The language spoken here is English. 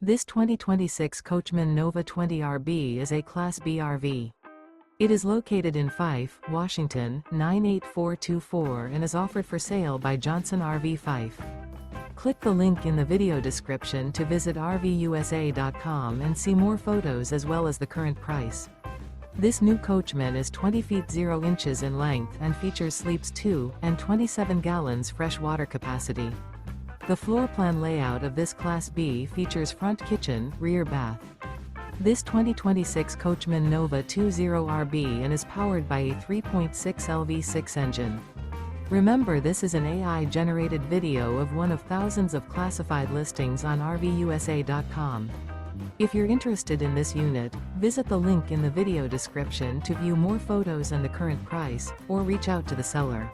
This 2026 Coachmen Nova 20RB is a Class B RV. It is located in Fife, Washington, 98424 and is offered for sale by Johnson RV Fife. Click the link in the video description to visit RVUSA.com and see more photos as well as the current price. This new Coachmen is 20 feet 0 inches in length and features sleeps 2 and 27 gallons fresh water capacity. The floor plan layout of this Class B features front kitchen, rear bath. This 2026 Coachmen Nova 20RB and is powered by a 3.6 LV6 engine. Remember, this is an AI-generated video of one of thousands of classified listings on RVUSA.com. If you're interested in this unit, visit the link in the video description to view more photos and the current price, or reach out to the seller.